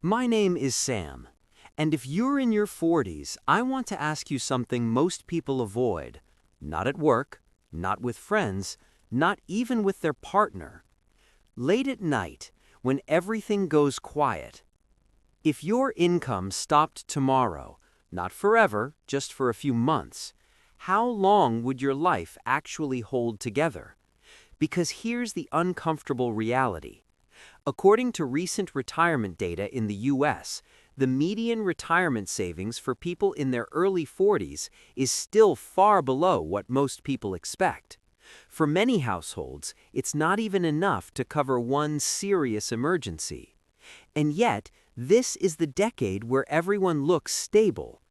My name is Sam, and if you're in your 40s, I want to ask you something most people avoid. Not at work, not with friends, not even with their partner. Late at night, when everything goes quiet. If your income stopped tomorrow, not forever, just for a few months, how long would your life actually hold together? Because here's the uncomfortable reality. According to recent retirement data in the US, the median retirement savings for people in their early 40s is still far below what most people expect. For many households, it's not even enough to cover one serious emergency. And yet, this is the decade where everyone looks stable.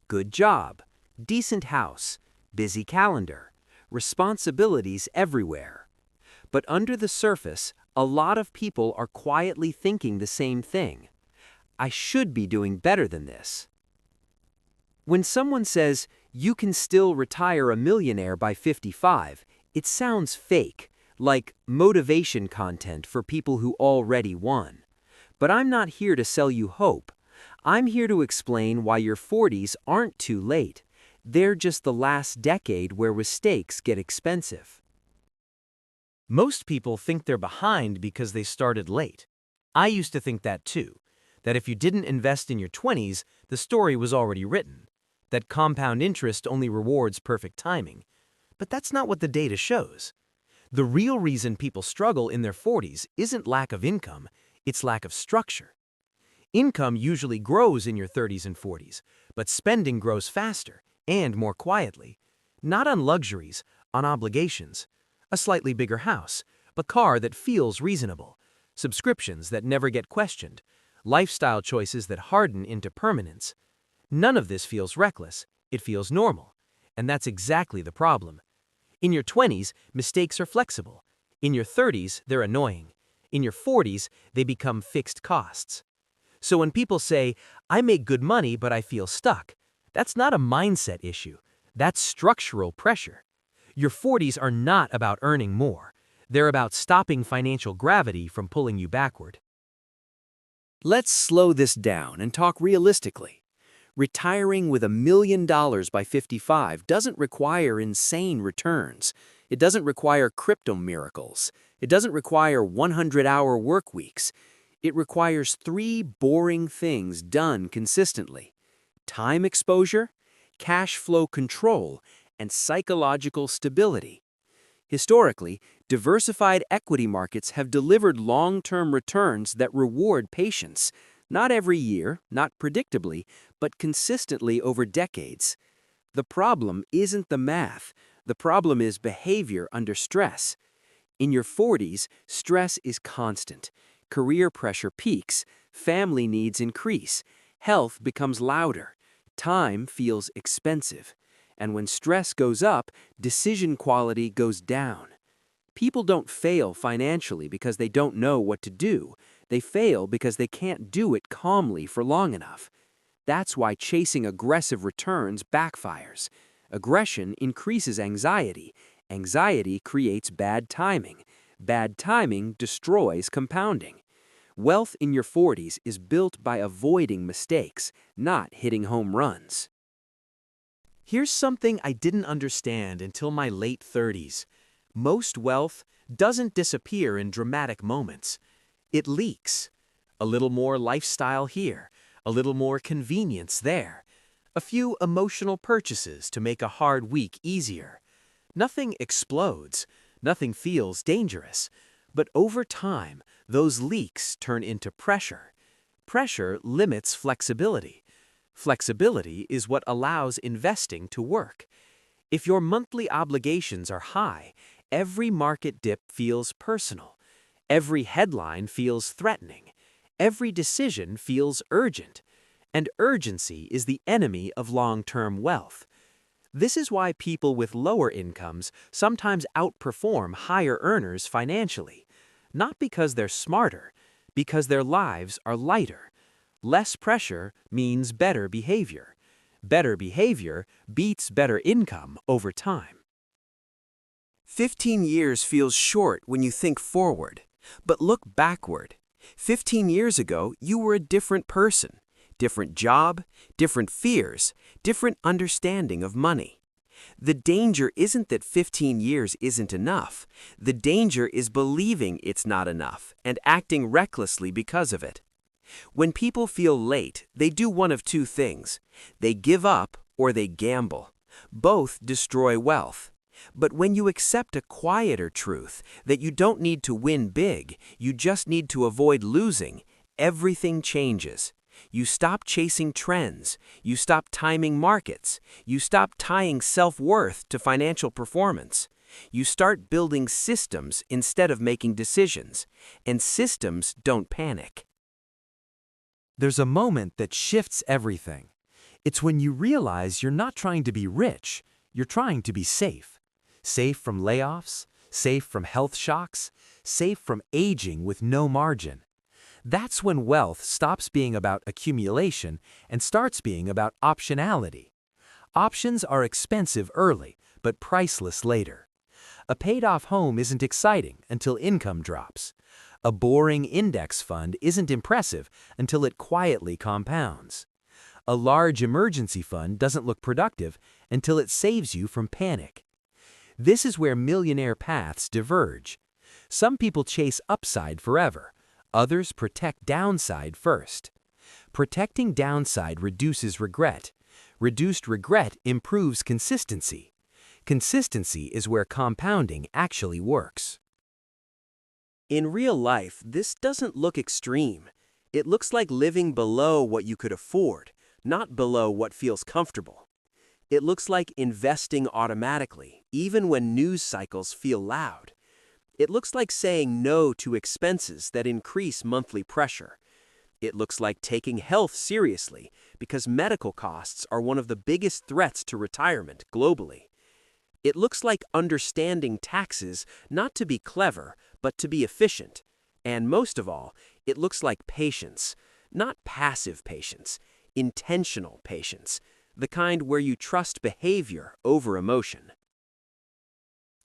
Good job, decent house, busy calendar, responsibilities everywhere. But under the surface, a lot of people are quietly thinking the same thing. I should be doing better than this. When someone says, you can still retire a millionaire by 55, it sounds fake, like motivation content for people who already won. But I'm not here to sell you hope. I'm here to explain why your 40s aren't too late. They're just the last decade where mistakes get expensive. Most people think they're behind because they started late. I used to think that too, that if you didn't invest in your 20s, the story was already written, that compound interest only rewards perfect timing. But that's not what the data shows. The real reason people struggle in their 40s isn't lack of income, it's lack of structure. Income usually grows in your 30s and 40s, but spending grows faster and more quietly. Not on luxuries, on obligations. A slightly bigger house, a car that feels reasonable, subscriptions that never get questioned, lifestyle choices that harden into permanence. None of this feels reckless, it feels normal. And that's exactly the problem. In your 20s, mistakes are flexible. In your 30s, they're annoying. In your 40s, they become fixed costs. So when people say, I make good money but I feel stuck, that's not a mindset issue. That's structural pressure. Your 40s are not about earning more. They're about stopping financial gravity from pulling you backward. Let's slow this down and talk realistically. Retiring with $1 million by 55 doesn't require insane returns. It doesn't require crypto miracles. It doesn't require 100-hour work weeks. It requires 3 boring things done consistently: time exposure, cash flow control, and psychological stability. Historically, diversified equity markets have delivered long-term returns that reward patience, not every year, not predictably, but consistently over decades. The problem isn't the math. The problem is behavior under stress. In your 40s, stress is constant. Career pressure peaks, family needs increase, health becomes louder, time feels expensive. And when stress goes up, decision quality goes down. People don't fail financially because they don't know what to do. They fail because they can't do it calmly for long enough. That's why chasing aggressive returns backfires. Aggression increases anxiety. Anxiety creates bad timing. Bad timing destroys compounding. Wealth in your 40s is built by avoiding mistakes, not hitting home runs. Here's something I didn't understand until my late 30s. Most wealth doesn't disappear in dramatic moments. It leaks. A little more lifestyle here, a little more convenience there, a few emotional purchases to make a hard week easier. Nothing explodes, nothing feels dangerous, but over time, those leaks turn into pressure. Pressure limits flexibility. Flexibility is what allows investing to work. If your monthly obligations are high, every market dip feels personal. Every headline feels threatening. Every decision feels urgent. And urgency is the enemy of long-term wealth. This is why people with lower incomes sometimes outperform higher earners financially. Not because they're smarter, because their lives are lighter. Less pressure means better behavior. Better behavior beats better income over time. 15 years feels short when you think forward, but look backward. 15 years ago, you were a different person, different job, different fears, different understanding of money. The danger isn't that 15 years isn't enough. The danger is believing it's not enough and acting recklessly because of it. When people feel late, they do one of two things. They give up or they gamble. Both destroy wealth. But when you accept a quieter truth, that you don't need to win big, you just need to avoid losing, everything changes. You stop chasing trends. You stop timing markets. You stop tying self-worth to financial performance. You start building systems instead of making decisions. And systems don't panic. There's a moment that shifts everything. It's when you realize you're not trying to be rich, you're trying to be safe. Safe from layoffs, safe from health shocks, safe from aging with no margin. That's when wealth stops being about accumulation and starts being about optionality. Options are expensive early, but priceless later. A paid-off home isn't exciting until income drops. A boring index fund isn't impressive until it quietly compounds. A large emergency fund doesn't look productive until it saves you from panic. This is where millionaire paths diverge. Some people chase upside forever. Others protect downside first. Protecting downside reduces regret. Reduced regret improves consistency. Consistency is where compounding actually works. In real life, this doesn't look extreme. It looks like living below what you could afford, not below what feels comfortable. It looks like investing automatically, even when news cycles feel loud. It looks like saying no to expenses that increase monthly pressure. It looks like taking health seriously because medical costs are one of the biggest threats to retirement globally. It looks like understanding taxes not to be clever, but to be efficient. And most of all, it looks like patience, not passive patience, intentional patience, the kind where you trust behavior over emotion.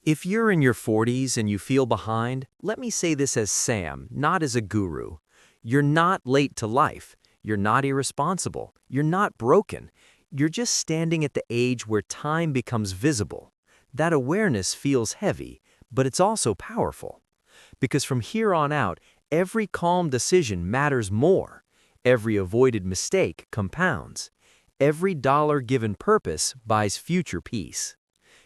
If you're in your 40s and you feel behind, let me say this as Sam, not as a guru. You're not late to life. You're not irresponsible. You're not broken. You're just standing at the age where time becomes visible. That awareness feels heavy, but it's also powerful. Because from here on out, every calm decision matters more. Every avoided mistake compounds. Every dollar given purpose buys future peace.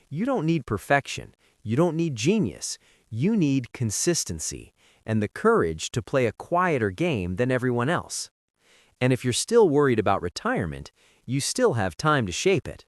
You don't need perfection. You don't need genius. You need consistency and the courage to play a quieter game than everyone else. And if you're still worried about retirement, you still have time to shape it.